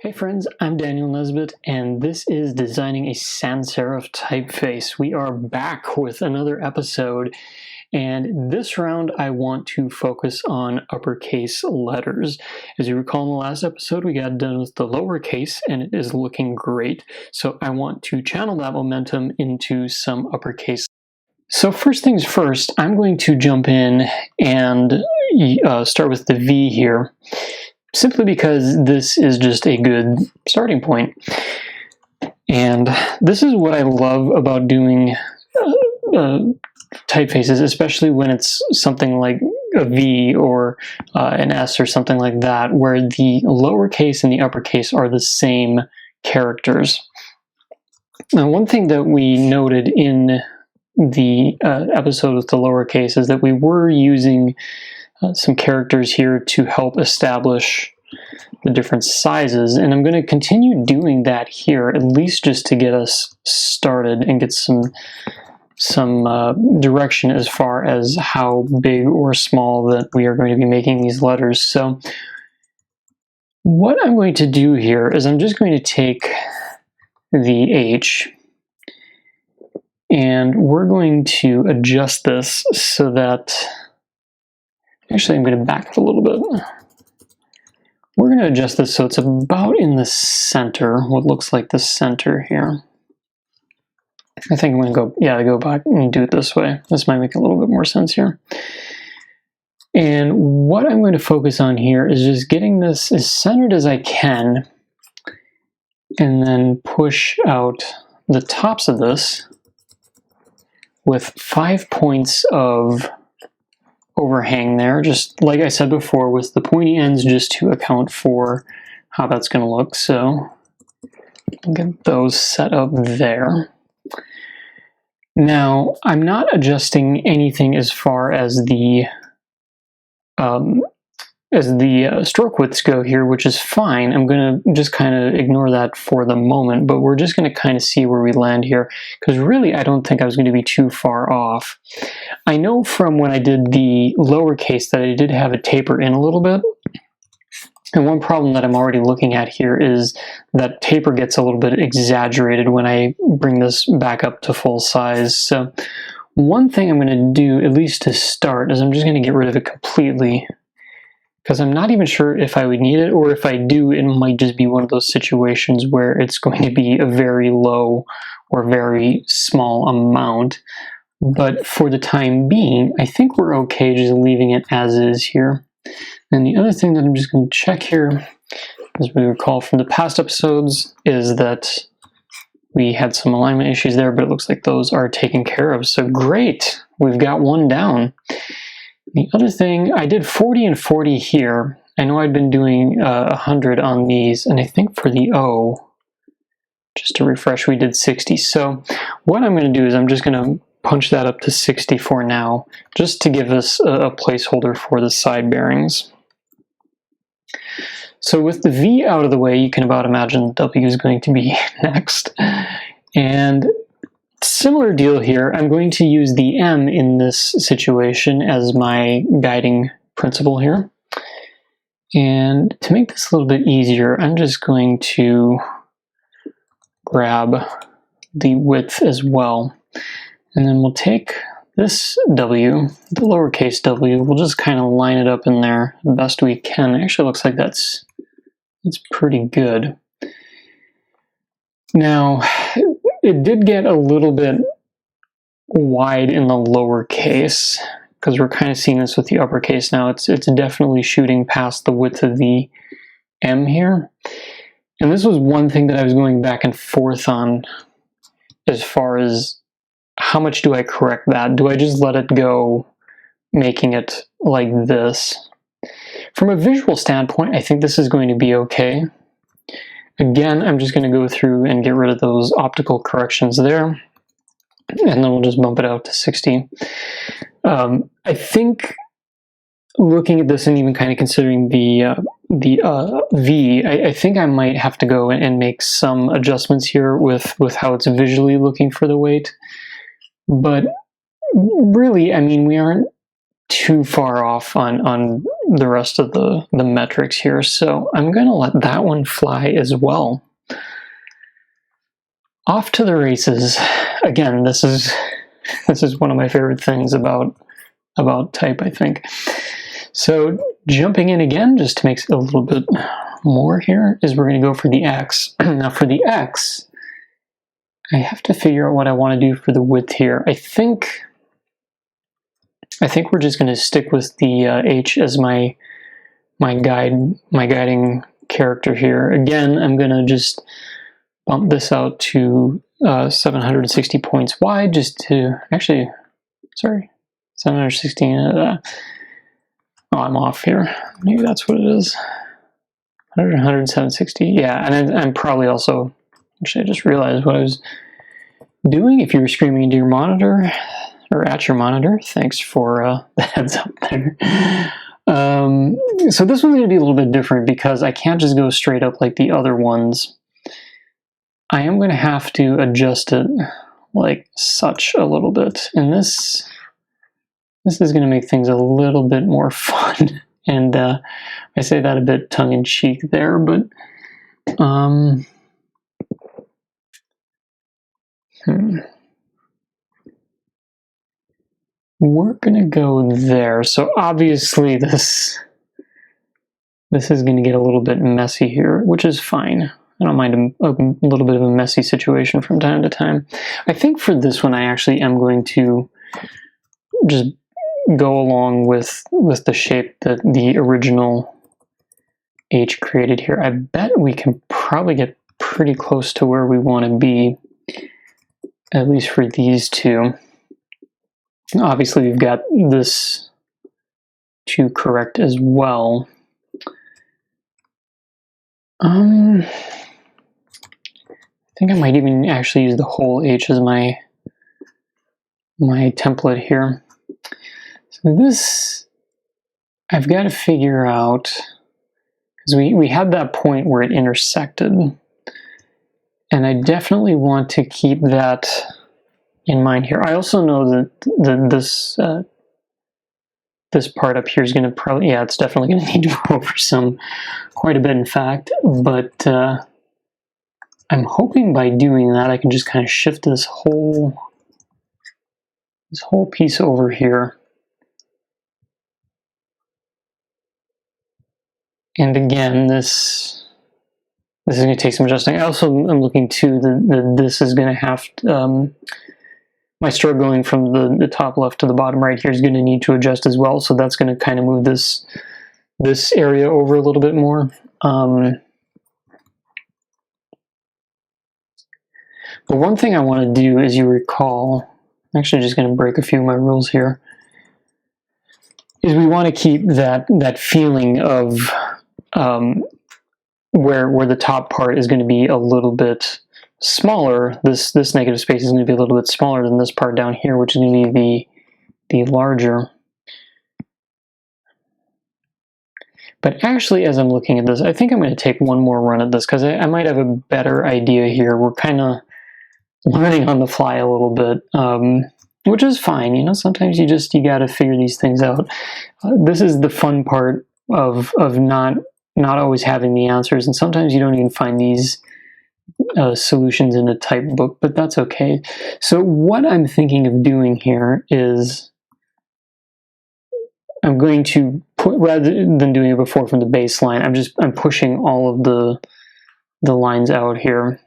Hey friends, I'm Daniel Nesbitt, and this is Designing a Sans Serif Typeface. We are back with another episode, and this round I want to focus on uppercase letters. As you recall in the last episode, we got done with the lowercase, and it is looking great. So I want to channel that momentum into some uppercase. So first things first, I'm going to jump in and start with the V here, simply because this is just a good starting point. And this is what I love about doing typefaces, especially when it's something like a V or an S or something like that, where the lowercase and the uppercase are the same characters. Now, one thing that we noted in the episode with the lowercase is that we were using some characters here to help establish the different sizes, and I'm going to continue doing that here, at least just to get us started and get some direction as far as how big or small that we are going to be making these letters. So what I'm going to do here is I'm just going to take the H, and we're going to adjust this so that, actually I'm going to back up a little bit. We're going to adjust this so it's about in the center, what looks like the center here. I think I'm going to go back and do it this way. This might make a little bit more sense here. And what I'm going to focus on here is just getting this as centered as I can, and then push out the tops of this with 5 points of overhang there, just like I said before, with the pointy ends just to account for how that's going to look. So I'll get those set up there. Now, I'm not adjusting anything as far as the stroke widths go here, which is fine. I'm going to just kind of ignore that for the moment, but we're just going to kind of see where we land here, because really I don't think I was going to be too far off. I know from when I did the lowercase that I did have it taper in a little bit, and one problem that I'm already looking at here is that taper gets a little bit exaggerated when I bring this back up to full size. So one thing I'm going to do, at least to start, is I'm just going to get rid of it completely, because I'm not even sure if I would need it, or if I do, it might just be one of those situations where it's going to be a very low or very small amount. But for the time being, I think we're okay just leaving it as is here. And the other thing that I'm just going to check here, as we recall from the past episodes, is that we had some alignment issues there, but it looks like those are taken care of. So great, we've got one down. The other thing, I did 40 and 40 here. I know I'd been doing 100 on these, and I think for the O, just to refresh, we did 60. So what I'm going to do is I'm just going to punch that up to 60 for now, just to give us a placeholder for the side bearings. So with the V out of the way, you can about imagine the W is going to be next. And similar deal here, I'm going to use the M in this situation as my guiding principle here. And to make this a little bit easier, I'm just going to grab the width as well. And then we'll take this W, the lowercase w, we'll just kind of line it up in there the best we can. It actually looks like it's pretty good. Now, it did get a little bit wide in the lowercase, because we're kind of seeing this with the uppercase now. It's definitely shooting past the width of the M here. And this was one thing that I was going back and forth on, as far as how much do I correct that? Do I just let it go, making it like this? From a visual standpoint, I think this is going to be okay. Again, I'm just going to go through and get rid of those optical corrections there, and then we'll just bump it out to 60. I think looking at this and even kind of considering the V, I think I might have to go and make some adjustments here with how it's visually looking for the weight. But really, I mean, we aren't too far off on the rest of the metrics here, so I'm going to let that one fly as well. Off to the races. Again, this is one of my favorite things about type, I think. So jumping in again, just to make it a little bit more here, is we're going to go for the X. Now for the X, I have to figure out what I want to do for the width here. I think we're just going to stick with the H as my guiding character here. Again, I'm going to just bump this out to 760 points wide, just to actually, sorry, 716. Oh, I'm off here. Maybe that's what it is. 100, 760. Yeah, and I'm probably also, actually, I just realized what I was doing. If you were screaming into your monitor, or at your monitor, thanks for the heads up there. So this one's going to be a little bit different because I can't just go straight up like the other ones. I am going to have to adjust it like such a little bit, and this is going to make things a little bit more fun. And I say that a bit tongue-in-cheek there, but we're gonna go there. So obviously this is going to get a little bit messy here, which is fine. I don't mind a little bit of a messy situation from time to time. I think for this one I actually am going to just go along with the shape that the original H created here. I bet we can probably get pretty close to where we want to be, at least for these two. Obviously we've got this to correct as well. I think I might even actually use the whole H as my template here. So this, I've got to figure out, because we had that point where it intersected, and I definitely want to keep that in mind here. I also know that this part up here is going to probably, yeah, it's definitely going to need to go over quite a bit, in fact, but I'm hoping by doing that I can just kind of shift this whole piece over here. And again, this is going to take some adjusting. I also am looking too that this is going to have my stroke going from the top left to the bottom right here is going to need to adjust as well. So that's going to kind of move this area over a little bit more. But one thing I want to do, as you recall, I'm actually just going to break a few of my rules here, is we want to keep that feeling of where the top part is going to be a little bit smaller. This negative space is going to be a little bit smaller than this part down here, which is going to be the larger. But actually, as I'm looking at this, I think I'm going to take one more run at this, because I might have a better idea here. We're kind of learning on the fly a little bit, which is fine. You know, sometimes you got to figure these things out. This is the fun part of not always having the answers, and sometimes you don't even find these solutions in a type book, but that's okay. So what I'm thinking of doing here is I'm going to put, rather than doing it before from the baseline, I'm pushing all of the lines out here.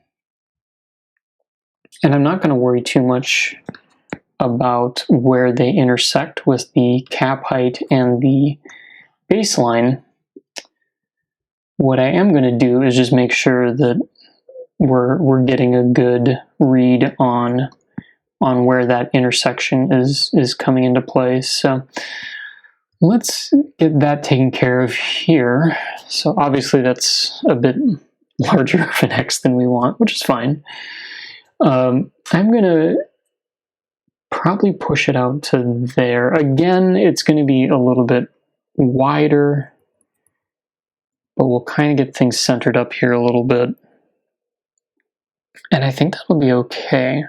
And I'm not going to worry too much about where they intersect with the cap height and the baseline. What I am going to do is just make sure that we're getting a good read on where that intersection is coming into play. So let's get that taken care of here. So obviously that's a bit larger of an X than we want, which is fine. I'm going to probably push it out to there. Again, it's going to be a little bit wider, but we'll kind of get things centered up here a little bit. And I think that'll be okay.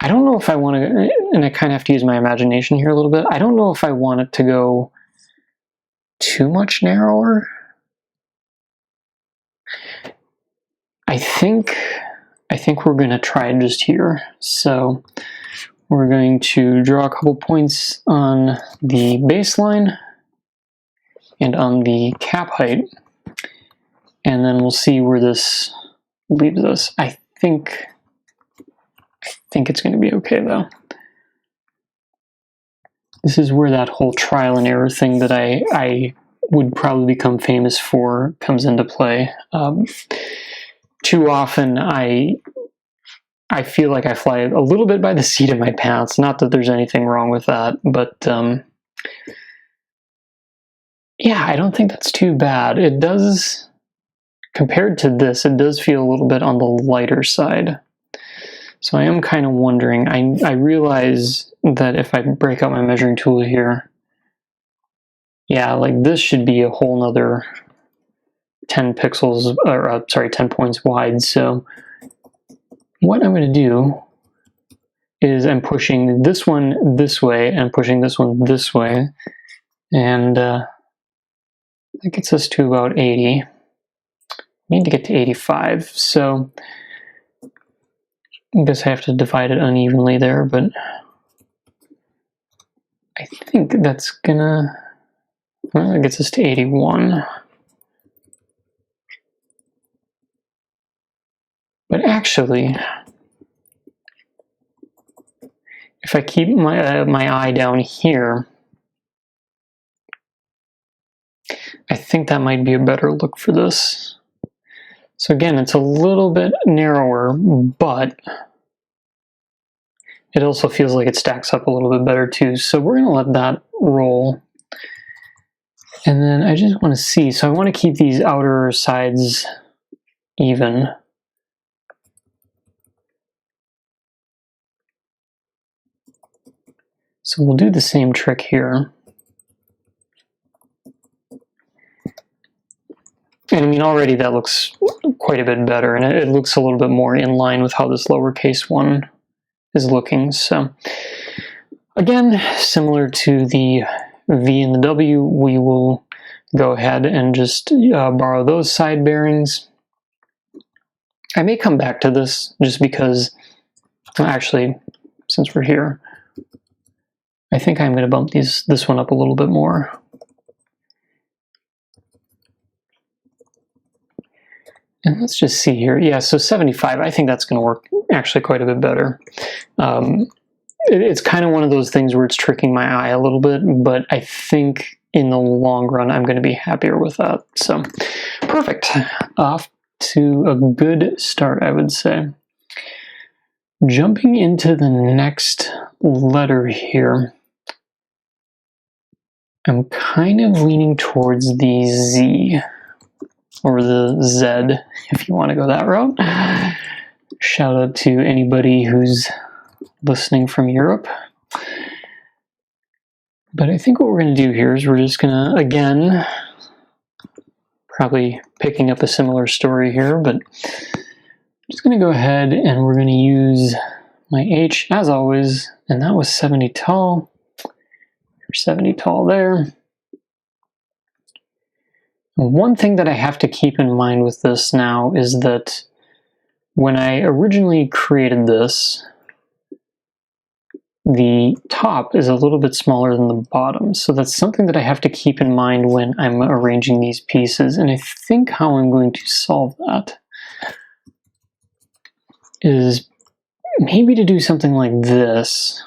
I don't know if I want to, and I kind of have to use my imagination here a little bit. I don't know if I want it to go too much narrower. I think we're going to try it just here. So we're going to draw a couple points on the baseline and on the cap height, and then we'll see where this leaves us. I think it's going to be okay though. This is where that whole trial and error thing that I would probably become famous for comes into play. Too often I feel like I fly a little bit by the seat of my pants. Not that there's anything wrong with that, but yeah, I don't think that's too bad. It does, compared to this, it does feel a little bit on the lighter side. So I am kind of wondering, I realize that if I break out my measuring tool here, yeah, like this should be a whole nother 10 pixels, or sorry, 10 points wide. So what I'm going to do is I'm pushing this one this way and pushing this one this way, and that gets us to about 80. We need to get to 85, so I guess I have to divide it unevenly there, but I think that's gonna, well, that gets us to 81. But actually, if I keep my eye down here, I think that might be a better look for this. So again, it's a little bit narrower, but it also feels like it stacks up a little bit better too. So we're gonna let that roll. And then I just want to see, so I want to keep these outer sides even. So we'll do the same trick here. And I mean, already that looks quite a bit better, and it looks a little bit more in line with how this lowercase one is looking. So again, similar to the V and the W, we will go ahead and just borrow those side bearings. I may come back to this just because, actually, since we're here, I think I'm going to bump this one up a little bit more. And let's just see here. Yeah, so 75, I think that's going to work actually quite a bit better. It's kind of one of those things where it's tricking my eye a little bit, but I think in the long run, I'm going to be happier with that. So, perfect. Off to a good start, I would say. Jumping into the next letter here, I'm kind of leaning towards the Z, or the Z, if you want to go that route. Shout out to anybody who's listening from Europe. But I think what we're going to do here is we're just going to, again, probably picking up a similar story here, but I'm just going to go ahead and we're going to use my H as always, and that was 70 tall. 70 tall there. One thing that I have to keep in mind with this now is that when I originally created this, the top is a little bit smaller than the bottom. So that's something that I have to keep in mind when I'm arranging these pieces. And I think how I'm going to solve that is maybe to do something like this.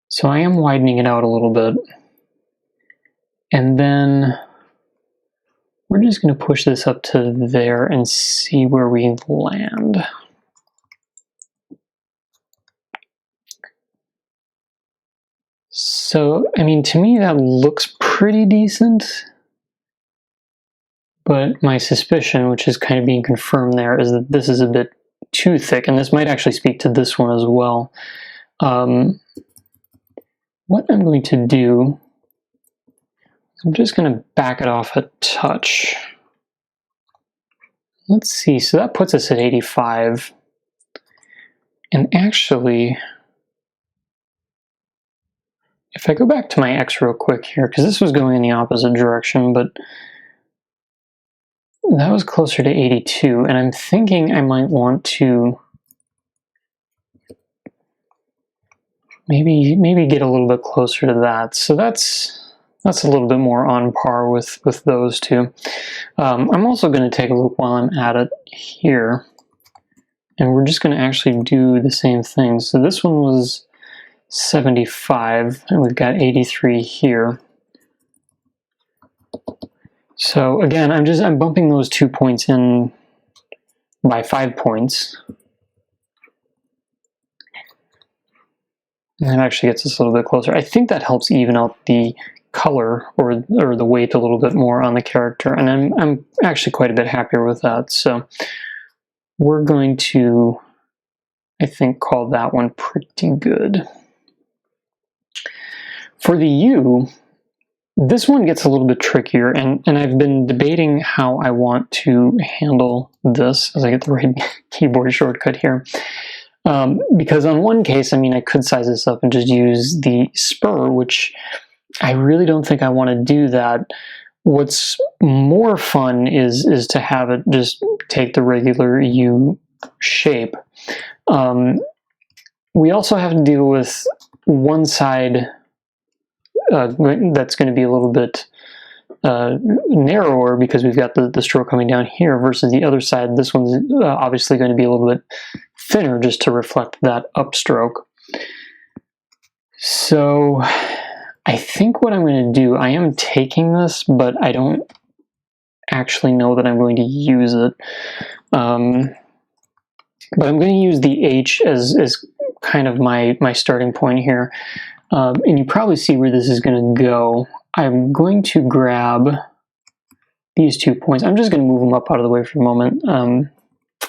So I am widening it out a little bit. And then we're just going to push this up to there and see where we land. So, I mean, to me that looks pretty decent, but my suspicion, which is kind of being confirmed there, is that this is a bit too thick, and this might actually speak to this one as well. What I'm going to do, I'm just going to back it off a touch. Let's see, so that puts us at 85. And actually, if I go back to my X real quick here, because this was going in the opposite direction, but that was closer to 82, and I'm thinking I might want to maybe get a little bit closer to that. So that's a little bit more on par with those two. I'm also going to take a look while I'm at it here, and we're just going to actually do the same thing. So this one was 75, and we've got 83 here. So again, I'm bumping those 2 points in by 5 points. And that actually gets us a little bit closer. I think that helps even out the color or the weight a little bit more on the character, and I'm actually quite a bit happier with that. So we're going to, I think, call that one pretty good. For the U, this one gets a little bit trickier, and I've been debating how I want to handle this as I get the right keyboard shortcut here. Because on one case, I mean, I could size this up and just use the spur, which I really don't think I want to do that. What's more fun is to have it just take the regular U shape. We also have to deal with one side that's going to be a little bit narrower because we've got the stroke coming down here versus the other side. This one's obviously going to be a little bit thinner just to reflect that upstroke. So I think what I'm going to do, I am taking this, but I don't actually know that I'm going to use it. But I'm going to use the H as kind of my starting point here. And you probably see where this is going to go. I'm going to grab these 2 points. I'm just going to move them up out of the way for a moment.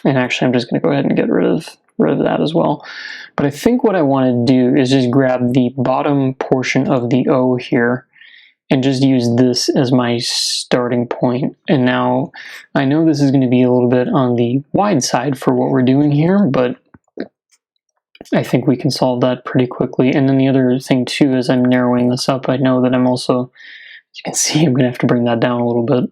And actually, I'm just going to go ahead and get rid of that as well. But I think what I want to do is just grab the bottom portion of the O here and just use this as my starting point. And now I know this is going to be a little bit on the wide side for what we're doing here, but I think we can solve that pretty quickly. And then the other thing too, as I'm narrowing this up, I know that I'm also, as you can see, I'm going to have to bring that down a little bit.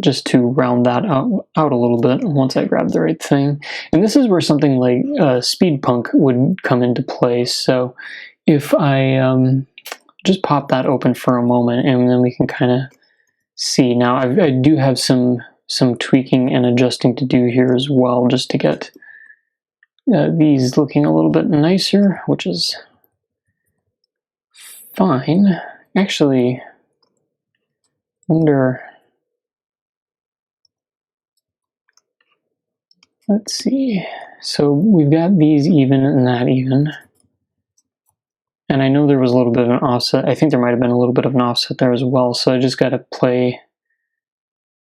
Just to round that out a little bit once I grab the right thing. And this is where something like speed punk would come into play. So if I just pop that open for a moment, and then we can kind of see. Now I do have some tweaking and adjusting to do here as well, just to get these looking a little bit nicer, which is fine. Actually, wonder. Let's see, so we've got these even and that even. And I know there was a little bit of an offset. I think there might have been a little bit of an offset there as well, so I just got to play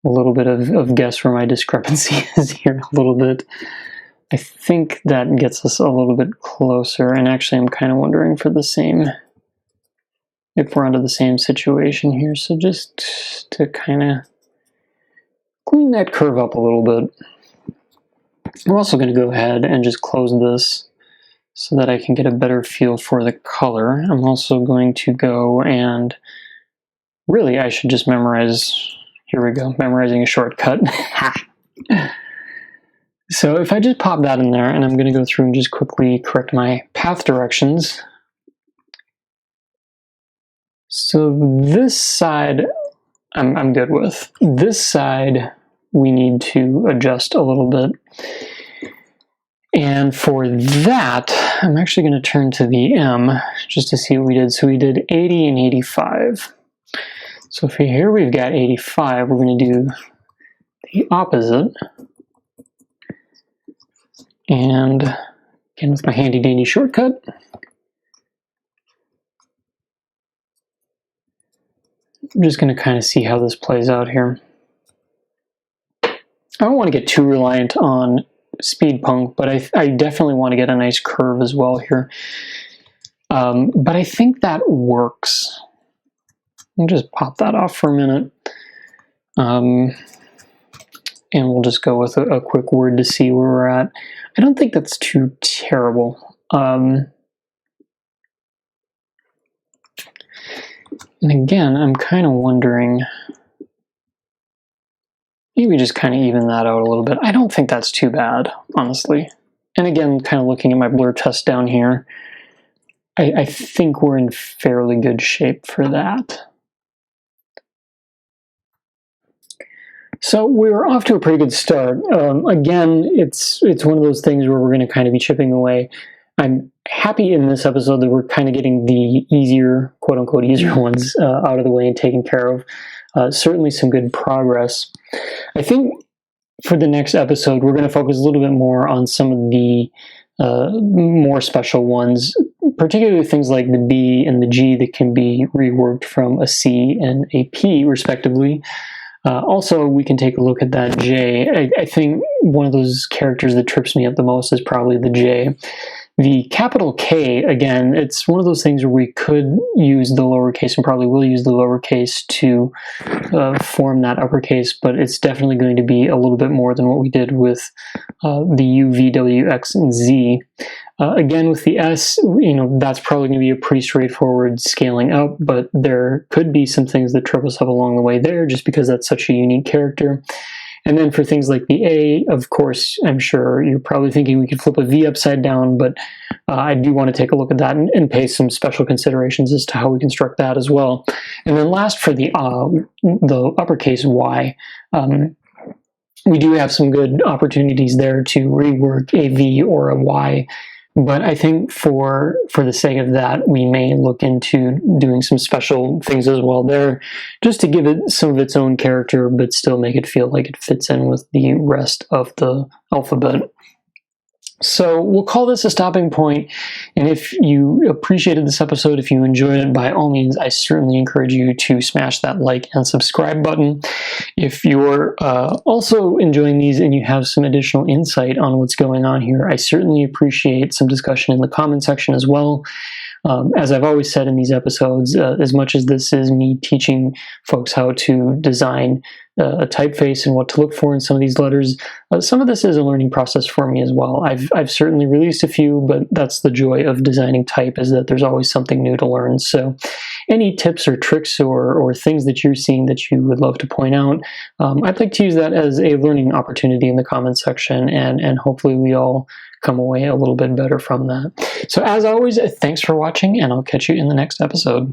a little bit of guess where my discrepancy is here a little bit. I think that gets us a little bit closer, and actually I'm kind of wondering for the same, if we're under the same situation here. So just to kind of clean that curve up a little bit. We're also going to go ahead and just close this so that I can get a better feel for the color. I'm also going to go and, really, I should just memorize, here we go, memorizing a shortcut. So if I just pop that in there, and I'm going to go through and just quickly correct my path directions. So this side, I'm good with. This side, we need to adjust a little bit. And for that, I'm actually going to turn to the M just to see what we did. So we did 80 and 85. So for here we've got 85, we're going to do the opposite. And again with my handy dandy shortcut, I'm just going to kind of see how this plays out here. I don't want to get too reliant on speed punk, but I definitely want to get a nice curve as well here. But I think that works. I'll just pop that off for a minute. and we'll just go with a quick word to see where we're at. I don't think that's too terrible. And again, I'm kind of wondering, maybe just kind of even that out a little bit. I don't think that's too bad, honestly. And again, kind of looking at my blur test down here, I think we're in fairly good shape for that. So we were off to a pretty good start. Again, it's one of those things where we're going to kind of be chipping away. I'm happy in this episode that we're kind of getting the easier, quote-unquote, easier ones out of the way and taken care of. Certainly some good progress. I think for the next episode, we're going to focus a little bit more on some of the more special ones, particularly things like the B and the G that can be reworked from a C and a P, respectively. Also, we can take a look at that J. I think one of those characters that trips me up the most is probably the J. The capital K, again, it's one of those things where we could use the lowercase and probably will use the lowercase to form that uppercase, but it's definitely going to be a little bit more than what we did with the U, V, W, X, and Z. Again, with the S, that's probably going to be a pretty straightforward scaling up, but there could be some things that trip us up along the way there just because that's such a unique character. And then for things like the A, of course, I'm sure you're probably thinking we could flip a V upside down, but I do want to take a look at that and pay some special considerations as to how we construct that as well. And then last, for the uppercase Y, we do have some good opportunities there to rework a V or a Y. But I think for the sake of that, we may look into doing some special things as well there, just to give it some of its own character, but still make it feel like it fits in with the rest of the alphabet. So we'll call this a stopping point, and if you appreciated this episode, if you enjoyed it, by all means, I certainly encourage you to smash that like and subscribe button. If you're also enjoying these and you have some additional insight on what's going on here, I certainly appreciate some discussion in the comment section as well. As I've always said in these episodes, as much as this is me teaching folks how to design a typeface and what to look for in some of these letters, some of this is a learning process for me as well. I've certainly released a few, but that's the joy of designing type, is that there's always something new to learn. So any tips or tricks or things that you're seeing that you would love to point out, I'd like to use that as a learning opportunity in the comment section, and hopefully we all come away a little bit better from that. So as always, thanks for watching, and I'll catch you in the next episode.